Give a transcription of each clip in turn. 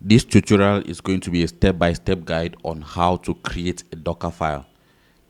This tutorial is going to be a step-by-step guide on how to create a Dockerfile.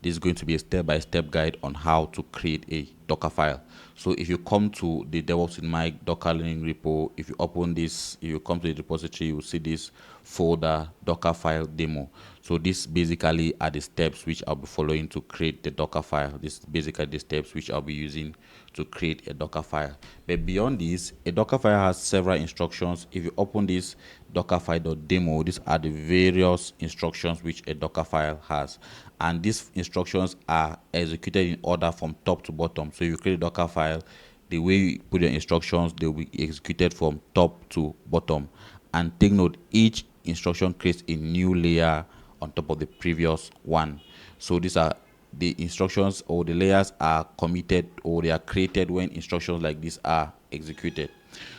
This is going to be a step-by-step guide on how to create a Dockerfile. So if you come to the DevOps in my Docker learning repo, if you open this, if you come to the repository, you will see this folder Dockerfile demo. So this basically are the steps which I'll be following to create the Dockerfile. This is basically the steps which I'll be using to create a Dockerfile. But beyond this, a Dockerfile has several instructions. If you open this Dockerfile.demo, these are the various instructions which a Dockerfile has. And these instructions are executed in order from top to bottom. So if you create a Dockerfile, the way you put your instructions, they will be executed from top to bottom. And take note, each instruction creates a new layer on top of the previous one. So these are the instructions, or the layers are committed, or they are created when instructions like this are executed.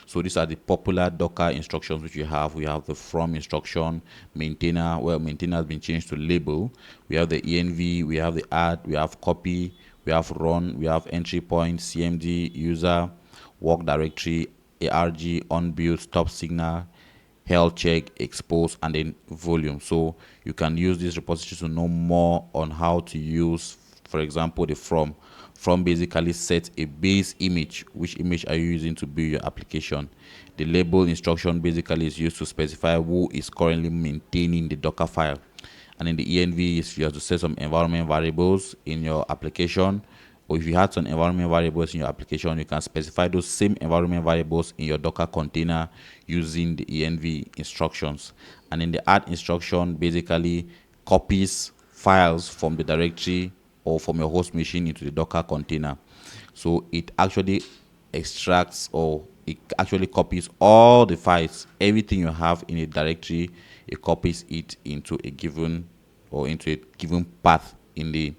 So these are the popular Docker instructions which we have. We have the from instruction, maintainer. Well, maintainer has been changed to label. We have the env, we have the add, we have copy, we have run, we have entry point, cmd, user, work directory, arg, onbuild, stop signal, health check, expose, and then volume. So you can use this repository to know more on how to use, for example, the from. From basically sets a base image. Which image are you using to build your application? The label instruction basically is used to specify who is currently maintaining the Docker file. And in the env, is you have to set some environment variables in your application, or if you had some environment variables in your application, you can specify those same environment variables in your Docker container using the env instructions. And in the add instruction, basically copies files from the directory or from your host machine into the Docker container. So it actually extracts, or it actually copies all the files, everything you have in a directory. It copies it into a given, or into a given path in the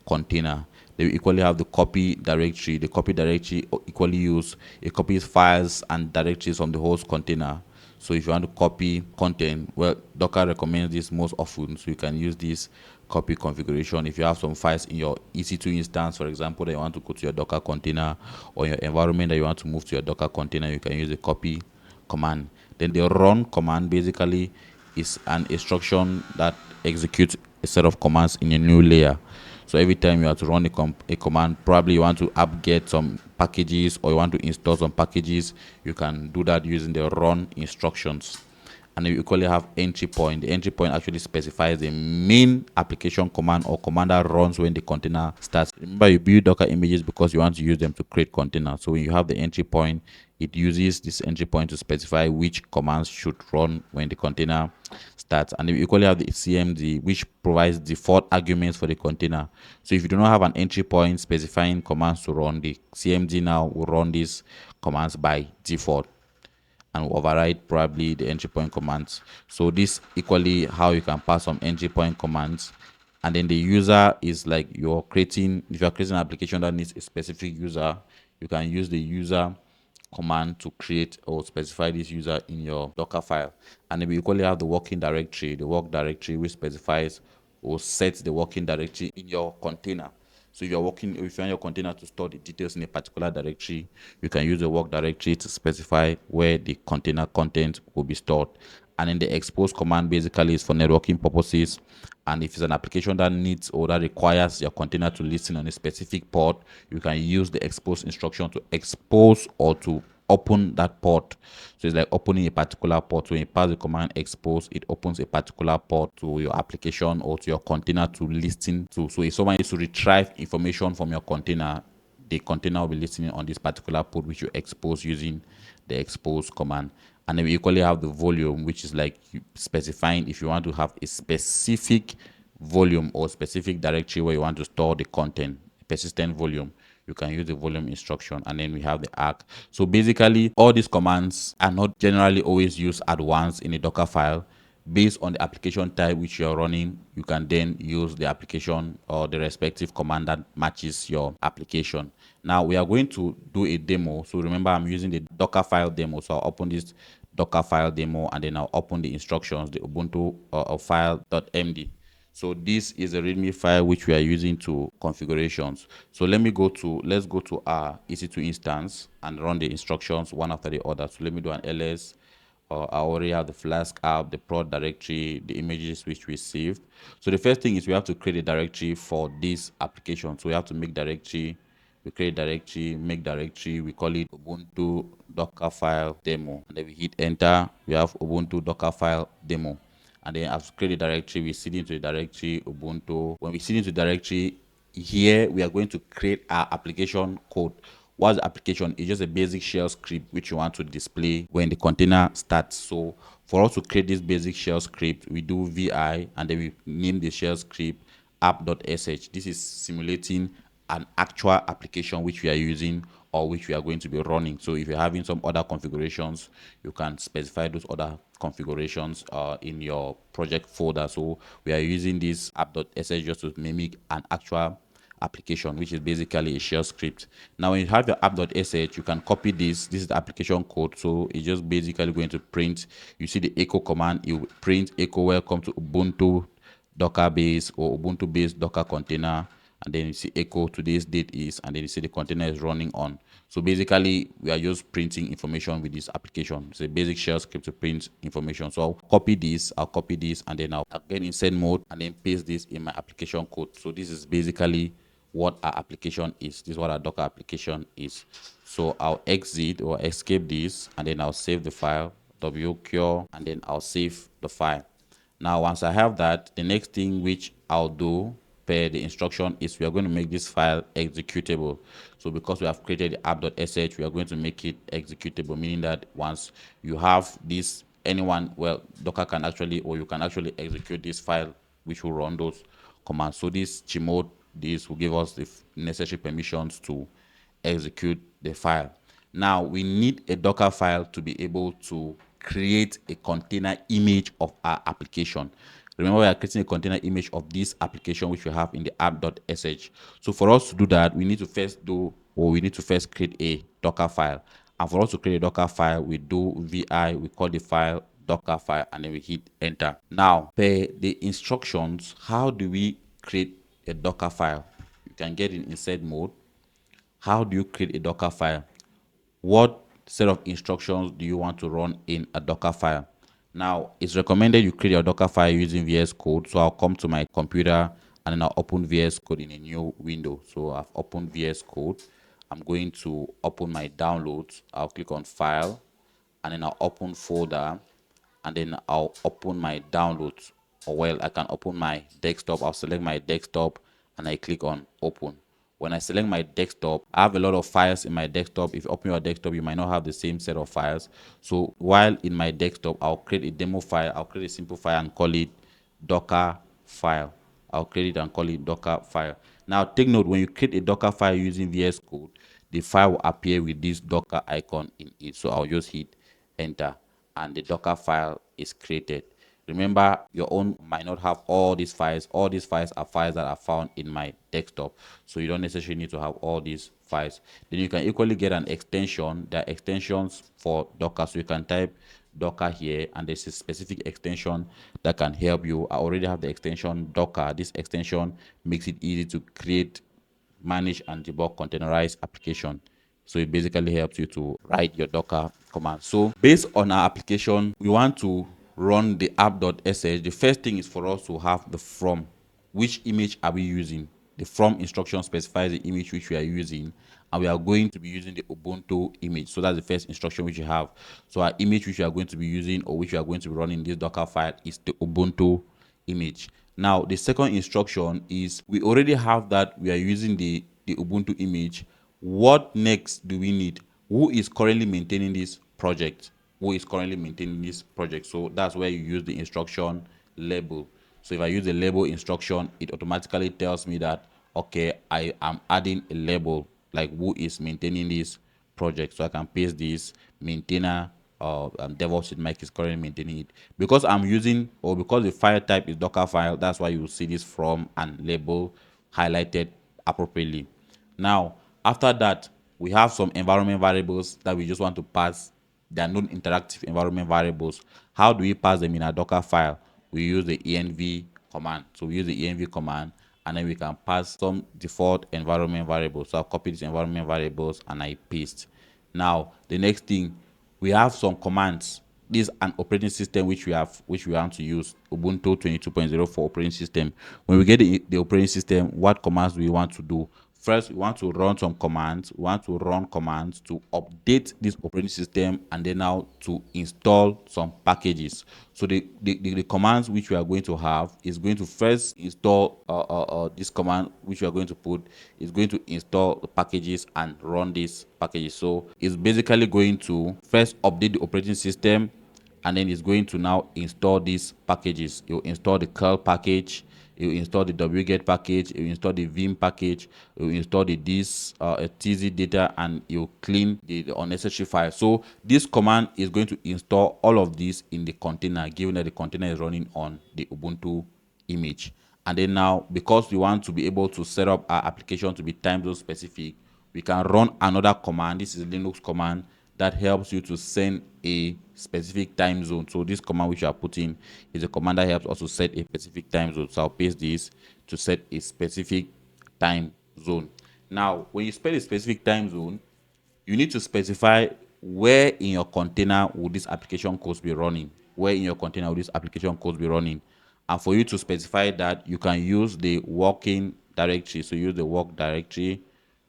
container. They equally have the copy directory. The copy directory equally it copies files and directories from the host container. So if you want to copy content, well, Docker recommends this most often, so you can use this copy configuration. If you have some files in your EC2 instance, for example, that you want to go to your Docker container, or your environment that you want to move to your Docker container, you can use the copy command. Then the run command basically is an instruction that executes a set of commands in a new layer. So every time you have to run a command, probably you want to upgrade some packages, or you want to install some packages, you can do that using the run instructions. And you equally have entry point. The entry point actually specifies the main application command or command that runs when the container starts. Remember, you build Docker images because you want to use them to create containers. So when you have the entry point, it uses this entry point to specify which commands should run when the container starts. And you equally have the cmd, which provides default arguments for the container. So if you do not have an entry point specifying commands to run, the cmd now will run these commands by default and will override probably the entry point commands. So this equally how you can pass some entry point commands. And then the user is like if you're creating an application that needs a specific user, you can use the user command to create or specify this user in your Docker file. And then we equally have the working directory, the work directory, which specifies or sets the working directory in your container. So if you want your container to store the details in a particular directory, you can use the work directory to specify where the container content will be stored. And then the expose command basically is for networking purposes. And if it's an application that needs or that requires your container to listen on a specific port, you can use the expose instruction to expose or to open that port. So it's like opening a particular port. So when you pass the command expose, it opens a particular port to your application or to your container to listen to. So if someone needs to retrieve information from your container, the container will be listening on this particular port which you expose using the expose command. And then we equally have the volume, which is like specifying if you want to have a specific volume or specific directory where you want to store the content, persistent volume, you can use the volume instruction. And then we have the arc. So basically all these commands are not generally always used at once in a Docker file. Based on the application type which you're running, you can then use the application or the respective command that matches your application. Now we are going to do a demo. So remember, I'm using the Dockerfile demo. So I'll open this Dockerfile demo, and then I'll open the instructions, the Ubuntu file.md. So this is a README file which we are using to configurations. So let's go to our EC2 instance and run the instructions one after the other. So let me do an ls I already have the Flask app, the prod directory, the images which we saved. So the first thing is we have to create a directory for this application. So we have to make directory, we create directory, make directory, we call it Ubuntu Dockerfile demo. And then we hit enter, we have Ubuntu Dockerfile demo. And then as we create a directory, we seed into the directory Ubuntu. When we seed into the directory, here we are going to create our application code. What's the application? It's just a basic shell script which you want to display when the container starts. So for us to create this basic shell script, we do vi and then we name the shell script app.sh. This is simulating an actual application which we are using or which we are going to be running. So if you're having some other configurations, you can specify those other configurations in your project folder. So we are using this app.sh just to mimic an actual application, which is basically a shell script. Now when you have your app.sh, you can copy this. This is the application code, so it's just basically going to print. You see the echo command, you print echo welcome to Ubuntu Docker base or Ubuntu based Docker container, and then you see echo today's date is, and then you see the container is running on. So basically we are just printing information with this application. It's a basic shell script to print information. So I'll copy this, and then I'll get in send mode and then paste this in my application code. So this is basically what our application is. This is what our Docker application is. So I'll exit or escape this, and then I'll save the file, wcure, and then I'll save the file. Now, once I have that, the next thing which I'll do per the instruction is we are going to make this file executable. So because we have created the app.sh, we are going to make it executable, meaning that once you have this, anyone, well, Docker can actually, or you can actually execute this file, which will run those commands. So this chmod, this will give us the necessary permissions to execute the file. Now we need a Docker file to be able to create a container image of our application. Remember, we are creating a container image of this application which we have in the app.sh. So for us to do that, we need to first create a Docker file. And for us to create a Docker file, we do vi, we call the file Dockerfile, and then we hit enter. Now, per the instructions, how do we create a Docker file? You can get in insert mode. How do you create a Docker file? What set of instructions do you want to run in a Docker file? Now, it's recommended you create your Docker file using VS Code. So I'll come to my computer and then I'll open VS Code in a new window. So I've opened VS Code. I'm going to open my downloads. I'll click on File, and then I'll open Folder, and then I'll open my downloads. Or well, I can open my desktop. I'll select my desktop and I click on Open. When I select my desktop, I have a lot of files in my desktop. If you open your desktop, you might not have the same set of files. So while in my desktop, I'll create a demo file. I'll create a simple file and call it Docker file. I'll create it and call it Docker file. Now take note, when you create a Docker file using VS Code, the file will appear with this Docker icon in it. So I'll just hit enter and the Docker file is created. Remember, your own might not have all these files. All these files are files that are found in my desktop. So you don't necessarily need to have all these files. Then you can equally get an extension. There are extensions for Docker. So you can type Docker here, and there's a specific extension that can help you. I already have the extension Docker. This extension makes it easy to create, manage, and debug containerized application. So it basically helps you to write your Docker command. So based on our application, we want to run the app.sh. The first thing is for us to have the from. Which image are we using? The from instruction specifies the image which we are using, and we are going to be using the Ubuntu image. So that's the first instruction which you have. So our image which we are going to be using, or which we are going to be running in this Docker file, is the Ubuntu image. Now the second instruction is, we already have that we are using the Ubuntu image. What next do we need? Who is currently maintaining this project? So that's where you use the instruction label. So if I use the label instruction, it automatically tells me that, okay, I am adding a label, like who is maintaining this project. So I can paste this maintainer, DevOps with Mike is currently maintaining it. Because I'm using, or because the file type is Docker file, that's why you will see this from and label highlighted appropriately. Now, after that, we have some environment variables that we just want to pass. They are non-interactive environment variables. How do we pass them in a Docker file? We use the env command. So we use the env command, and then we can pass some default environment variables. So I'll copy these environment variables and I paste. Now, the next thing, we have some commands this is an operating system which we want to use, Ubuntu 22.04 operating system. When we get the operating system, what commands do we want to do? First, we want to run some commands. We want to run commands to update this operating system, and then now to install some packages. So the commands which we are going to have is going to first install this command which we are going to put is going to install the packages and run these packages. So it's basically going to first update the operating system, and then it's going to now install these packages. It will install the curl package, it will install the wget package, it will install the vim package, it will install the this tz data, and it will clean the unnecessary file. So this command is going to install all of this in the container, given that the container is running on the Ubuntu image. And then now, because we want to be able to set up our application to be time zone specific, we can run another command. This is a Linux command that helps you to send a specific time zone. So this command which you are putting is a command that helps also set a specific time zone. So I'll paste this to set a specific time zone. Now, when you set a specific time zone, you need to specify where in your container will this application codes be running. Where in your container will this application codes be running. And for you to specify that, you can use the working directory. So use the work directory.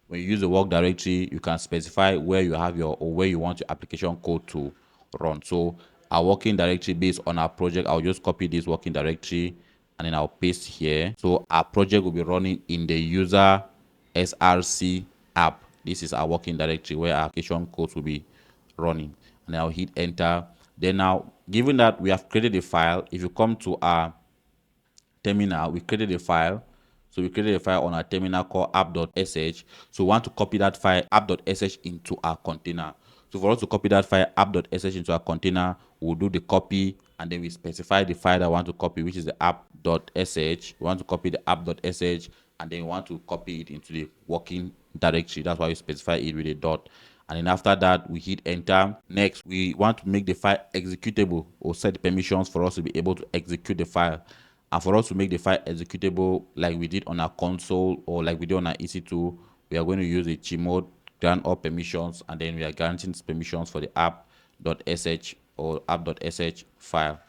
When you use the work directory, you can specify where you have your, or where you want your application code to run. So our working directory based on our project, I'll just copy this working directory and then I'll paste here. So our project will be running in the user src app. This is our working directory where our application codes will be running. And I'll hit enter. Then now, given that we have created a file, if you come to our terminal, we created a file. So we created a file on our terminal called app.sh. So we want to copy that file app.sh into our container. So for us to copy that file app.sh into our container, we'll do the copy, and then we specify the file that we want to copy, which is the app.sh. We want to copy the app.sh, and then we want to copy it into the working directory. That's why we specify it with a dot. And then after that, we hit enter. Next, we want to make the file executable, or set the permissions for us to be able to execute the file. And for us to make the file executable like we did on our console or like we did on our EC2, we are going to use a chmod, grant all permissions, and then we are granting permissions for the app.sh or app.sh file.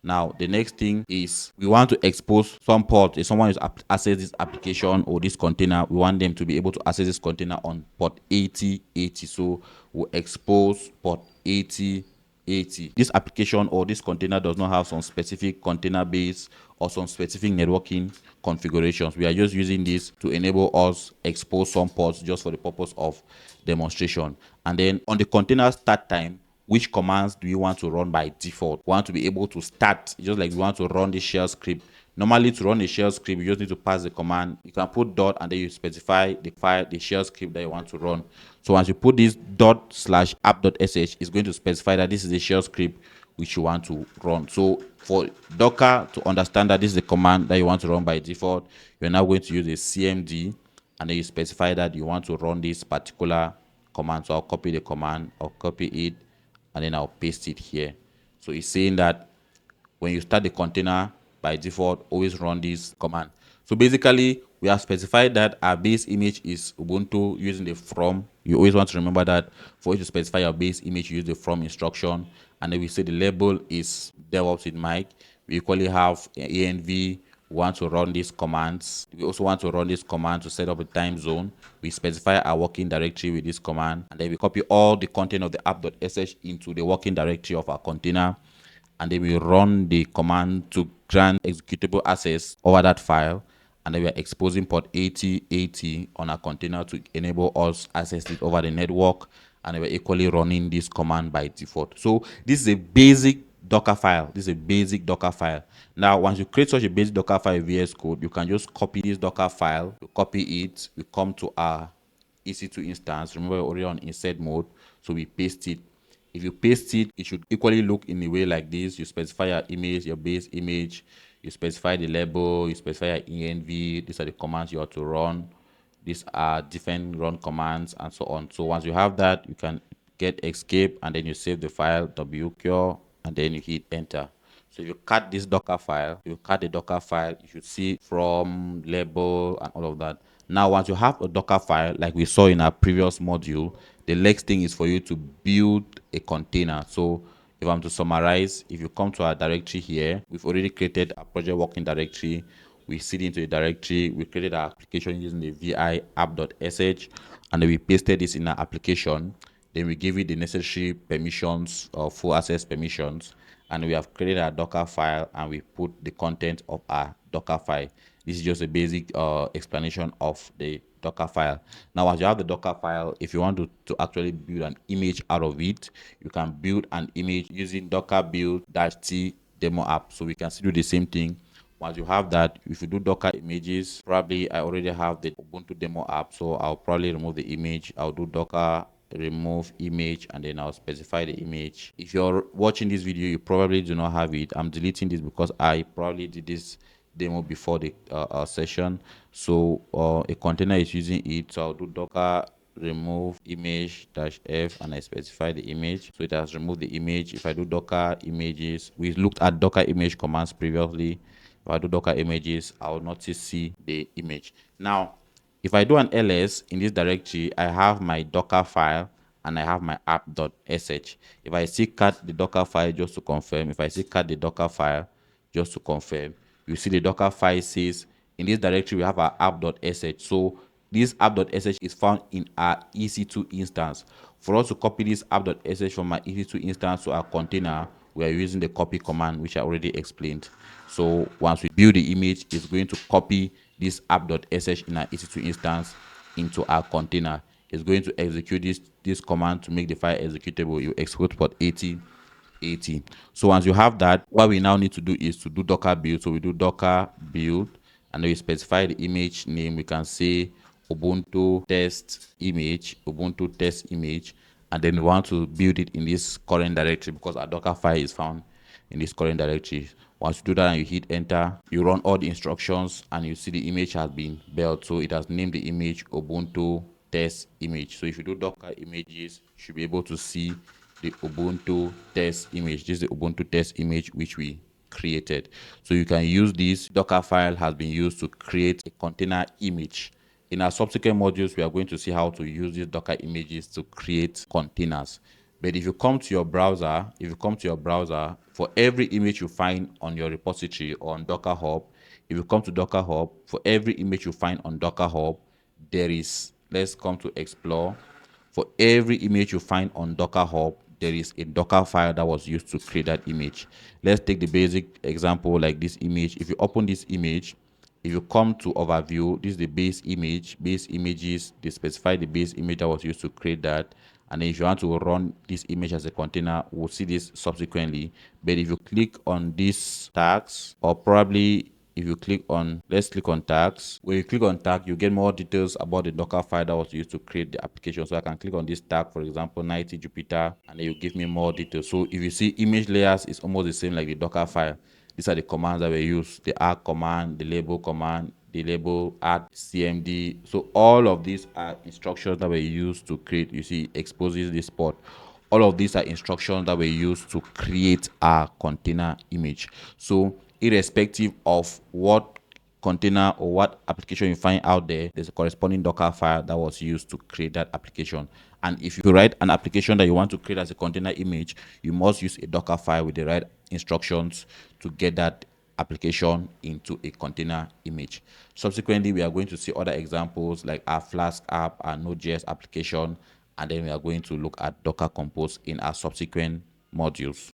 Now, the next thing is we want to expose some port. If someone is access this application or this container, we want them to be able to access this container on port 8080. So we'll expose port 8080. This application or this container does not have some specific container base or some specific networking configurations. We are just using this to enable us expose some ports just for the purpose of demonstration. And then on the container start time, which commands do you want to run by default? We want to be able to start, just like we want to run the shell script. Normally, to run a shell script, you just need to pass the command. You can put dot and then you specify the file, the shell script that you want to run. So once you put this dot slash app.sh, it's going to specify that this is the shell script which you want to run. So for Docker to understand that this is the command that you want to run by default, you're now going to use a cmd, and then you specify that you want to run this particular command. So I'll copy the command, I'll copy it, and then I'll paste it here. So it's saying that when you start the container, by default, always run this command. So basically, we have specified that our base image is Ubuntu using the from. You always want to remember that for you to specify your base image, you use the from instruction. And then we say the label is DevOps with Mike. We equally have env. We want to run these commands. We also want to run this command to set up a time zone. We specify our working directory with this command, and then we copy all the content of the app.sh into the working directory of our container, and then we run the command to grant executable access over that file, and then we are exposing port 8080 on our container to enable us access it over the network, and we're equally running this command by default. So this is a basic Docker file. This is a basic Docker file. Now, once you create such a basic Docker file VS Code, you can just copy this Docker file. You copy it. We come to our EC2 instance. Remember, we're already on insert mode, so we paste it. If you paste it, it should equally look in a way like this. You specify your image, your base image. You specify the label. You specify your env. These are the commands you have to run. These are different run commands and so on. So once you have that, you can get escape, and then you save the file wcure, and then you hit enter. So if you cut this Docker file, you cut the Docker file, you should see from label and all of that. Now, once you have a Docker file, like we saw in our previous module, the next thing is for you to build a container. So If I'm to summarize, if you come to our directory here, we've already created a project working directory. We seed into the directory. We created our application using the vi app.sh, and then we pasted this in our application. Then we give it the necessary permissions or full access permissions, and we have created a Docker file and we put the content of our Docker file. This is just a basic explanation of the Docker file. Now, as you have the Docker file, if you want to actually build an image out of it, you can build an image using Docker build-t demo app. So we can still do the same thing. Once you have that, if you do Docker images, probably I already have the Ubuntu demo app, so I'll probably remove the image. I'll do Docker remove image, and then I'll specify the image. If you're watching this video, you probably do not have it. I'm deleting this because I probably did this demo before the session. So a container is using it, so I'll do Docker remove image -f, and I specify the image, so it has removed the image. If I do Docker images, we looked at Docker image commands previously. If I do Docker images, I will not see the image. Now, if I do an ls in this directory, I have my Docker file and I have my app.sh. If I see cut the Docker file just to confirm, if I see cut the Docker file just to confirm, you see the Docker file says in this directory we have our app.sh. So this app.sh is found in our EC2 instance. For us to copy this app.sh from our EC2 instance to our container, we are using the copy command, which I already explained. So once we build the image, it's going to copy this app.sh in our EC2 instance into our container. It's going to execute this command to make the file executable. You export port 80. So once you have that, what we now need to do is to do Docker build. So we do Docker build, and then we specify the image name. We can say Ubuntu test image, and then we want to build it in this current directory because our Docker file is found in this current directory. Once you do that and you hit enter, you run all the instructions and you see the image has been built. So it has named the image Ubuntu test image. So if you do Docker images, you should be able to see the Ubuntu test image. This is the Ubuntu test image which we created. So you can use this. Docker file has been used to create a container image. In our subsequent modules, we are going to see how to use these Docker images to create containers. But if you come to your browser, for every image you find on your repository or on Docker Hub, if you come to Docker Hub, for every image you find on Docker Hub, there is, let's come to explore. For every image you find on Docker Hub, there is a Docker file that was used to create that image. Let's take the basic example like this image. If you open this image, if you come to overview, this is the base image, base images, they specify the base image that was used to create that. And then if you want to run this image as a container, we'll see this subsequently. But if you click on these tags, or probably if you click on, let's click on tags. When you click on tag, you get more details about the Docker file that was used to create the application. So I can click on this tag, for example, 90 Jupyter, and then you give me more details. So if you see image layers, it's almost the same like the Docker file. These are the commands that we use: the arc command, the label command, the label add cmd. So all of these are instructions that we use to create. You see, exposes this port. All of these are instructions that we use to create our container image. So irrespective of what container or what application you find out there, there's a corresponding Docker file that was used to create that application. And if you write an application that you want to create as a container image, you must use a Docker file with the right instructions to get that application into a container image. Subsequently, we are going to see other examples like our Flask app, our Node.js application, and then we are going to look at Docker Compose in our subsequent modules.